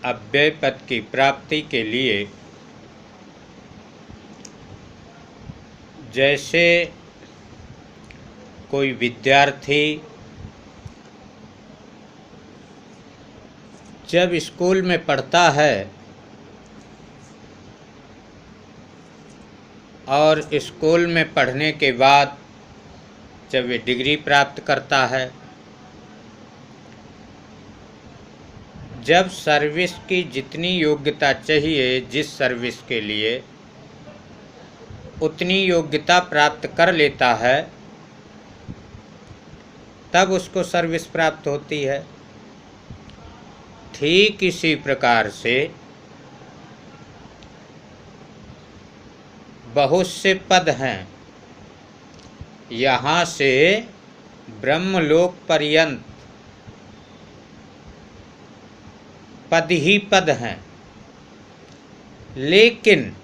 अव्यय पद की प्राप्ति के लिए जैसे कोई विद्यार्थी जब स्कूल में पढ़ता है और स्कूल में पढ़ने के बाद जब वे डिग्री प्राप्त करता है, जब सर्विस की जितनी योग्यता चाहिए जिस सर्विस के लिए उतनी योग्यता प्राप्त कर लेता है, तब उसको सर्विस प्राप्त होती है। ठीक इसी प्रकार से बहुत से पद हैं, यहाँ से ब्रह्मलोक पर्यंत पद ही पद हैं, लेकिन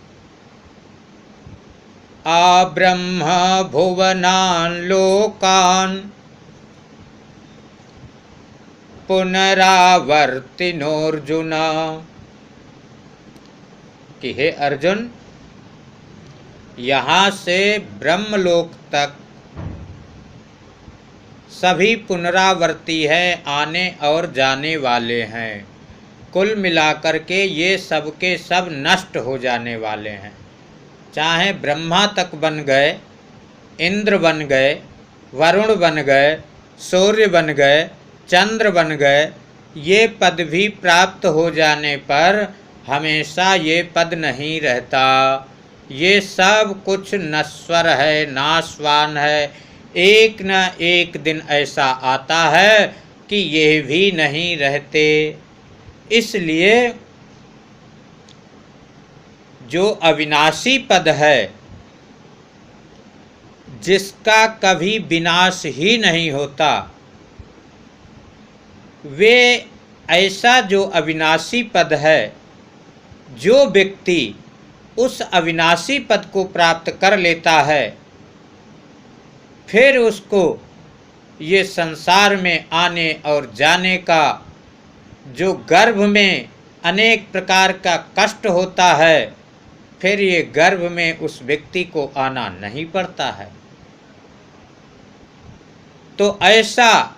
आब्रह्म भुवनान् लोकान् पुनरावर्तिनोऽर्जुन, कि हे अर्जुन, यहाँ से ब्रह्मलोक तक सभी पुनरावर्ती है, आने और जाने वाले हैं। कुल मिलाकर के ये सब के सब नष्ट हो जाने वाले हैं। चाहे ब्रह्मा तक बन गए, इंद्र बन गए, वरुण बन गए, सूर्य बन गए, चंद्र बन गए, ये पद भी प्राप्त हो जाने पर हमेशा ये पद नहीं रहता। ये सब कुछ नश्वर है, नाशवान है। एक न एक दिन ऐसा आता है कि ये भी नहीं रहते। इसलिए जो अविनाशी पद है, जिसका कभी विनाश ही नहीं होता, वे ऐसा जो अविनाशी पद है, जो व्यक्ति उस अविनाशी पद को प्राप्त कर लेता है, फिर उसको ये संसार में आने और जाने का जो गर्भ में अनेक प्रकार का कष्ट होता है, फिर ये गर्भ में उस व्यक्ति को आना नहीं पड़ता है। तो ऐसा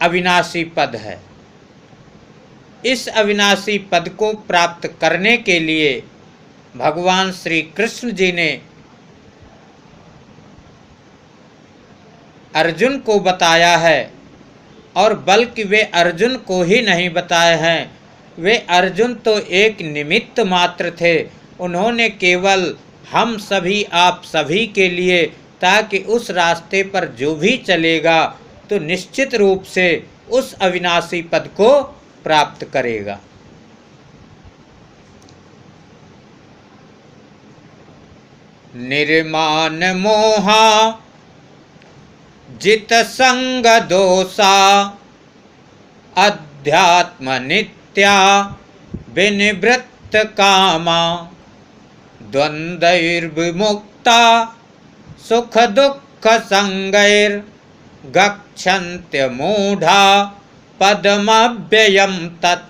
अविनाशी पद है। इस अविनाशी पद को प्राप्त करने के लिए भगवान श्री कृष्ण जी ने अर्जुन को बताया है, और बल्कि वे अर्जुन को ही नहीं बताए हैं, वे अर्जुन तो एक निमित्त मात्र थे। उन्होंने केवल हम सभी आप सभी के लिए, ताकि उस रास्ते पर जो भी चलेगा तो निश्चित रूप से उस अविनाशी पद को प्राप्त करेगा। निर्माण मोहा जित संग दोषा अध्यात्म नित्या विनिवृत्त कामा द्वंद्वैर्विमुक्ता सुख दुख संगैर गच्छन्त्य मूढ़ा पदमव्ययम् तत्।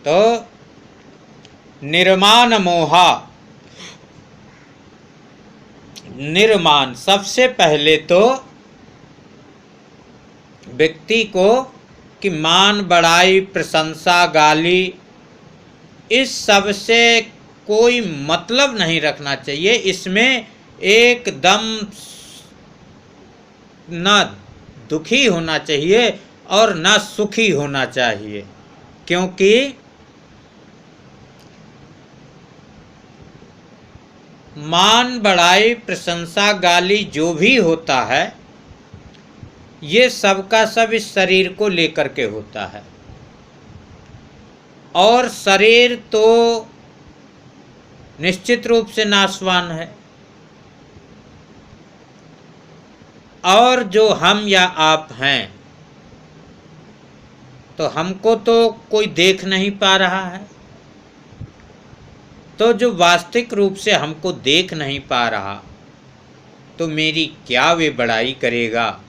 तो निर्माण मोहा, निर्माण सबसे पहले तो व्यक्ति को कि मान बड़ाई प्रशंसा गाली इस सब से कोई मतलब नहीं रखना चाहिए। इसमें एकदम न दुखी होना चाहिए और न सुखी होना चाहिए, क्योंकि मान बड़ाई प्रशंसा गाली जो भी होता है, ये सबका सब इस शरीर को लेकर के होता है, और शरीर तो निश्चित रूप से नाशवान है। और जो हम या आप हैं, तो हमको तो कोई देख नहीं पा रहा है, तो जो वास्तविक रूप से हमको देख नहीं पा रहा, तो मेरी क्या वे बड़ाई करेगा।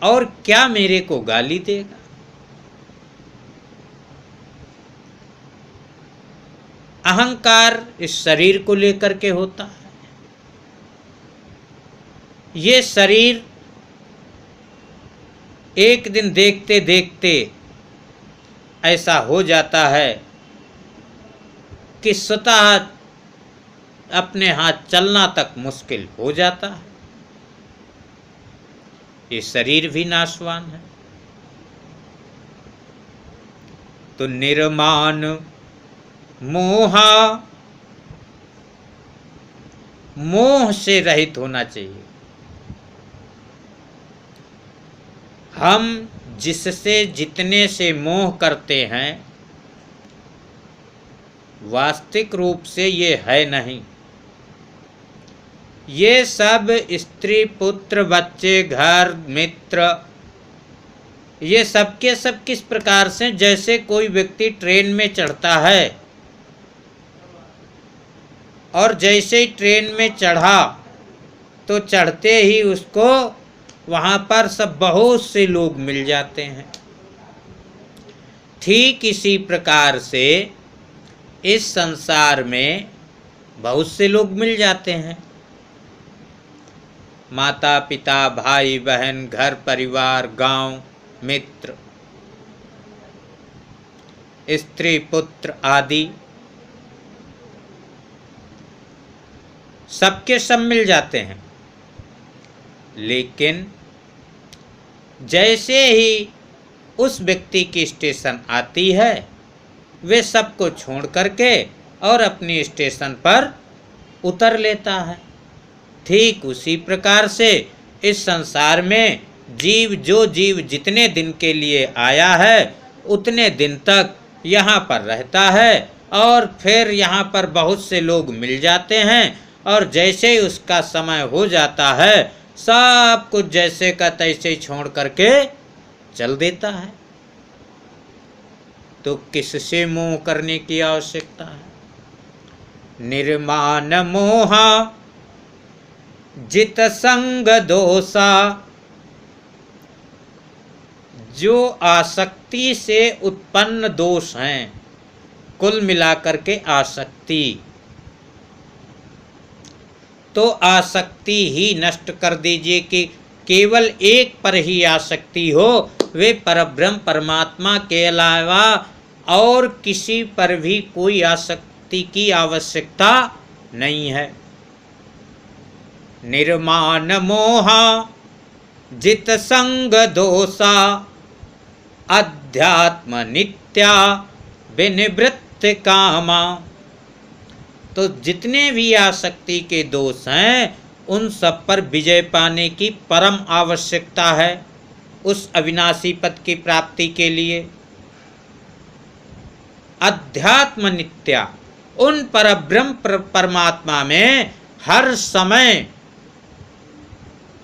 और क्या मेरे को गाली देगा। अहंकार इस शरीर को लेकर के होता है। ये शरीर एक दिन देखते देखते ऐसा हो जाता है कि स्वतः अपने हाथ चलना तक मुश्किल हो जाता है। ये शरीर भी नाशवान है। तो निर्माण मोहा, मोह से रहित होना चाहिए। हम जिससे जितने से मोह करते हैं वास्तविक रूप से ये है नहीं। ये सब स्त्री पुत्र बच्चे घर मित्र, ये सब के सब किस प्रकार से, जैसे कोई व्यक्ति ट्रेन में चढ़ता है और जैसे ही ट्रेन में चढ़ा तो चढ़ते ही उसको वहाँ पर सब बहुत से लोग मिल जाते हैं। ठीक इसी प्रकार से इस संसार में बहुत से लोग मिल जाते हैं। माता पिता भाई बहन घर परिवार गांव मित्र स्त्री पुत्र आदि सबके सब मिल जाते हैं। लेकिन जैसे ही उस व्यक्ति की स्टेशन आती है वे सबको छोड़ करके और अपनी स्टेशन पर उतर लेता है। ठीक उसी प्रकार से इस संसार में जो जीव जितने दिन के लिए आया है उतने दिन तक यहाँ पर रहता है और फिर यहाँ पर बहुत से लोग मिल जाते हैं और जैसे ही उसका समय हो जाता है सब कुछ जैसे का तैसे ही छोड़ करके चल देता है। तो किससे मोह करने की आवश्यकता है। निर्माण मोहा जित संग दोषा, जो आसक्ति से उत्पन्न दोष हैं, कुल मिलाकर के आसक्ति, तो आसक्ति ही नष्ट कर दीजिए कि केवल एक पर ही आसक्ति हो, वे परब्रह्म परमात्मा के अलावा और किसी पर भी कोई आसक्ति की आवश्यकता नहीं है। निर्माण मोहा जित संग दोषा, अध्यात्म नित्या विनिवृत्त कामा। तो जितने भी आसक्ति के दोष हैं उन सब पर विजय पाने की परम आवश्यकता है उस अविनाशी पद की प्राप्ति के लिए। अध्यात्म नित्या, उन परब्रह्म परमात्मा में हर समय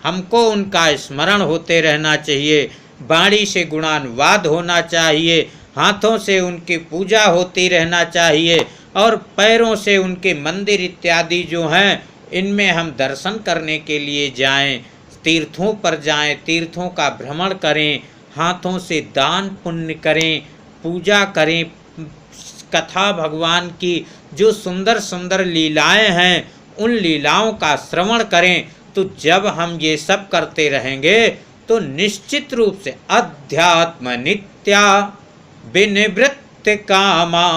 हमको उनका स्मरण होते रहना चाहिए, वाणी से गुणानुवाद होना चाहिए, हाथों से उनकी पूजा होती रहना चाहिए और पैरों से उनके मंदिर इत्यादि जो हैं इनमें हम दर्शन करने के लिए जाएं, तीर्थों पर जाएं, तीर्थों का भ्रमण करें, हाथों से दान पुण्य करें, पूजा करें, कथा भगवान की जो सुंदर सुंदर लीलाएं हैं उन लीलाओं का श्रवण करें। तो जब हम ये सब करते रहेंगे तो निश्चित रूप से अध्यात्म नित्या विनिवृत्त कामा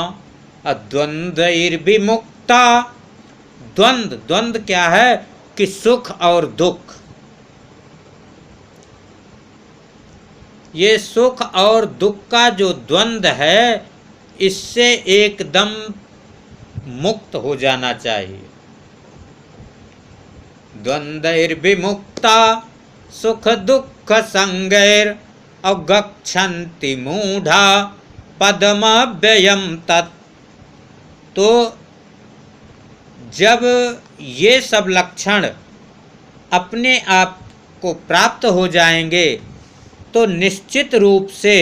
द्वंद्वैर्विमुक्ता। द्वंद्व क्या है कि सुख और दुख, ये सुख और दुख का जो द्वंद्व है इससे एकदम मुक्त हो जाना चाहिए। द्वंद्वैर्विमुक्ता सुख दुख संगैर अगच्छन्ति मूढ़ा पदमव्ययम तत्। तो जब ये सब लक्षण अपने आप को प्राप्त हो जाएंगे तो निश्चित रूप से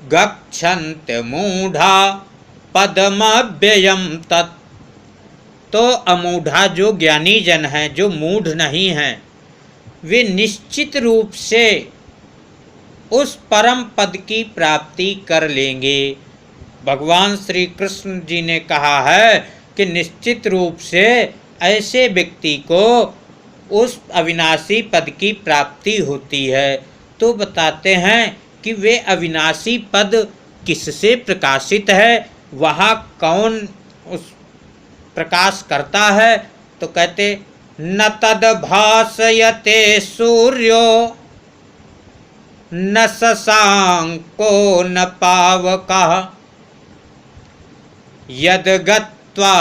गच्छन्ति मूढ़ा पदमव्ययम तत्। तो अमूढ़ा जो ज्ञानी जन हैं, जो मूढ़ नहीं हैं, वे निश्चित रूप से उस परम पद की प्राप्ति कर लेंगे। भगवान श्री कृष्ण जी ने कहा है कि निश्चित रूप से ऐसे व्यक्ति को उस अविनाशी पद की प्राप्ति होती है। तो बताते हैं कि वे अविनाशी पद किससे प्रकाशित है, वहाँ कौन उस प्रकाश करता है। तो कहते न तद भासयते सूर्यो न शशांको न पावकः यद गत्वा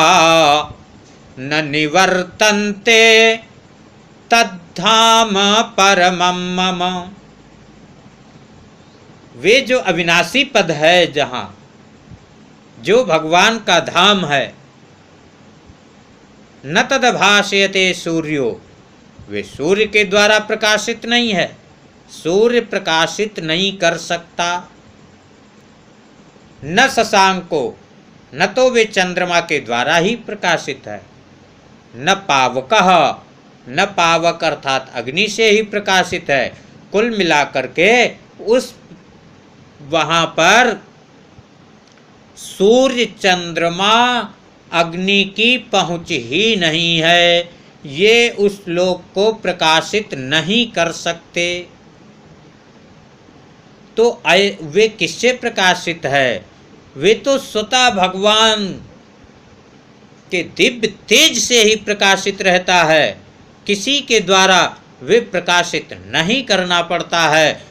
न निवर्तन्ते तद्धाम परमं मम। वे जो अविनाशी पद है, जहाँ जो भगवान का धाम है, न तद भासयते सूर्यो, वे सूर्य के द्वारा प्रकाशित नहीं है, सूर्य प्रकाशित नहीं कर सकता। न शशांको, न तो वे चंद्रमा के द्वारा ही प्रकाशित है। न पावकः, न पावक अर्थात अग्नि से ही प्रकाशित है। कुल मिलाकर के उस वहाँ पर सूर्य चंद्रमा अग्नि की पहुँच ही नहीं है, ये उस लोक को प्रकाशित नहीं कर सकते। तो वे किससे प्रकाशित है? वे तो स्वतः भगवान के दिव्य तेज से ही प्रकाशित रहता है, किसी के द्वारा वे प्रकाशित नहीं करना पड़ता है।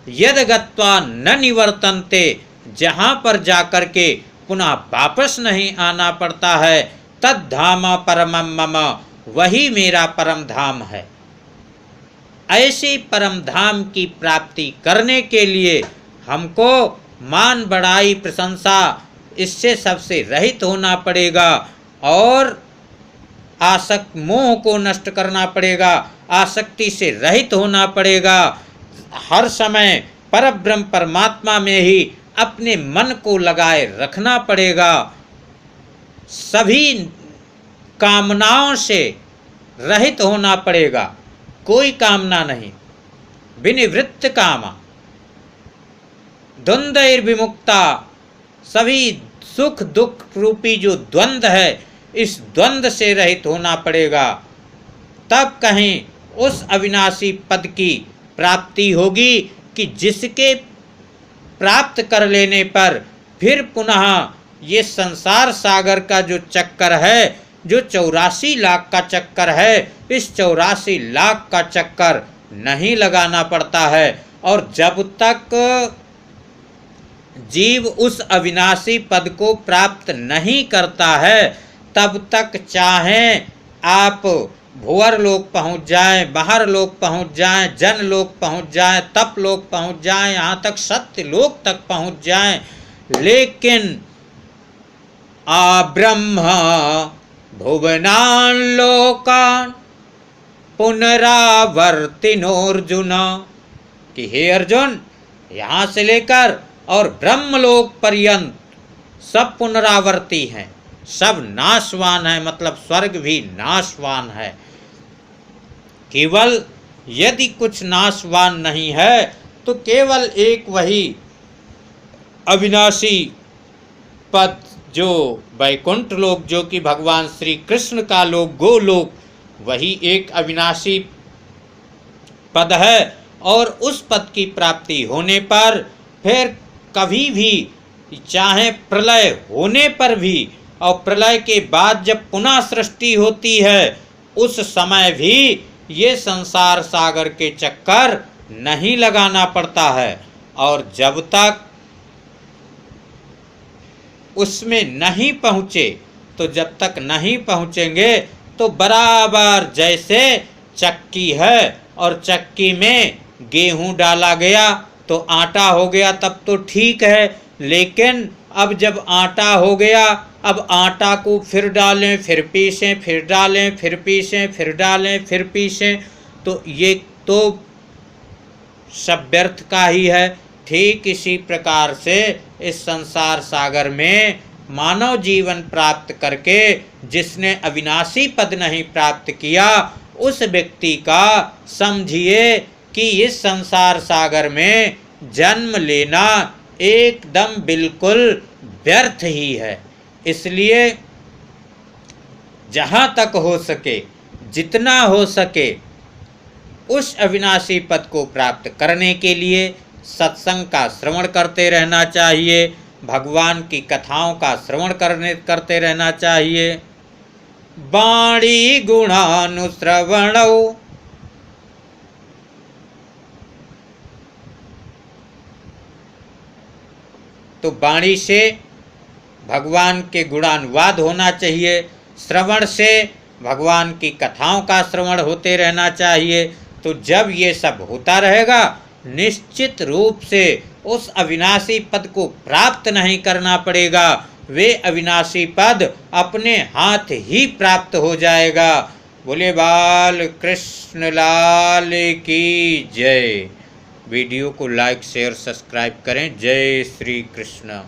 यद गत्वा न निवर्तन्ते, जहाँ पर जाकर के पुनः वापस नहीं आना पड़ता है, तद धाम परमं मम, वही मेरा परम धाम है। ऐसी परम धाम की प्राप्ति करने के लिए हमको मान बढ़ाई प्रशंसा इससे सबसे रहित होना पड़ेगा और आसक्त मोह को नष्ट करना पड़ेगा, आसक्ति से रहित होना पड़ेगा। हर समय परब्रह्म परमात्मा में ही अपने मन को लगाए रखना पड़ेगा। सभी कामनाओं से रहित होना पड़ेगा, कोई कामना नहीं। विनिवृत्त कामा द्वंद्वैर्विमुक्ता, सभी सुख दुख रूपी जो द्वंद्व है, इस द्वंद्व से रहित होना पड़ेगा। तब कहीं उस अविनाशी पद की प्राप्ति होगी कि जिसके प्राप्त कर लेने पर फिर पुनः ये संसार सागर का जो चक्कर है, जो 84 लाख का चक्कर है, इस 84 लाख का चक्कर नहीं लगाना पड़ता है। और जब तक जीव उस अविनाशी पद को प्राप्त नहीं करता है, तब तक चाहे आप भुवर लोक पहुँच जाएं, बाहर लोक पहुँच जाएं, जन लोक पहुँच जाएं, तप लोक पहुँच जाएं, यहाँ तक सत्य लोक तक पहुँच जाएं, लेकिन आब्रह्म भुवनान लोकान पुनरावर्तिनोर्जुन, कि हे अर्जुन, यहाँ से लेकर और ब्रह्मलोक पर्यंत सब पुनरावर्ती हैं, सब नाशवान है, मतलब स्वर्ग भी नाशवान है। केवल यदि कुछ नाशवान नहीं है तो केवल एक वही अविनाशी पद जो वैकुंठ लोक, जो कि भगवान श्री कृष्ण का लोक, गोलोक, वही एक अविनाशी पद है। और उस पद की प्राप्ति होने पर फिर कभी भी, चाहे प्रलय होने पर भी और प्रलय के बाद जब पुनः सृष्टि होती है, उस समय भी ये संसार सागर के चक्कर नहीं लगाना पड़ता है। और जब तक उसमें नहीं पहुँचे, तो जब तक नहीं पहुँचेंगे तो बराबर जैसे चक्की है और चक्की में गेहूं डाला गया तो आटा हो गया, तब तो ठीक है। लेकिन अब जब आटा हो गया, अब आटा को फिर डालें, फिर पीसें, फिर डालें, फिर पीसें, फिर डालें, फिर पीसें, तो ये तो सब व्यर्थ का ही है। ठीक इसी प्रकार से इस संसार सागर में मानव जीवन प्राप्त करके जिसने अविनाशी पद नहीं प्राप्त किया, उस व्यक्ति का समझिए कि इस संसार सागर में जन्म लेना एकदम बिल्कुल व्यर्थ ही है। इसलिए जहाँ तक हो सके, जितना हो सके, उस अविनाशी पद को प्राप्त करने के लिए सत्संग का श्रवण करते रहना चाहिए, भगवान की कथाओं का श्रवण करते रहना चाहिए। वाणी गुणानुश्रवणौ, तो वाणी से भगवान के गुणानुवाद होना चाहिए, श्रवण से भगवान की कथाओं का श्रवण होते रहना चाहिए। तो जब ये सब होता रहेगा, निश्चित रूप से उस अविनाशी पद को प्राप्त नहीं करना पड़ेगा, वे अविनाशी पद अपने हाथ ही प्राप्त हो जाएगा। बोले बाल कृष्ण लाल की जय। वीडियो को लाइक शेयर सब्सक्राइब करें। जय श्री कृष्ण।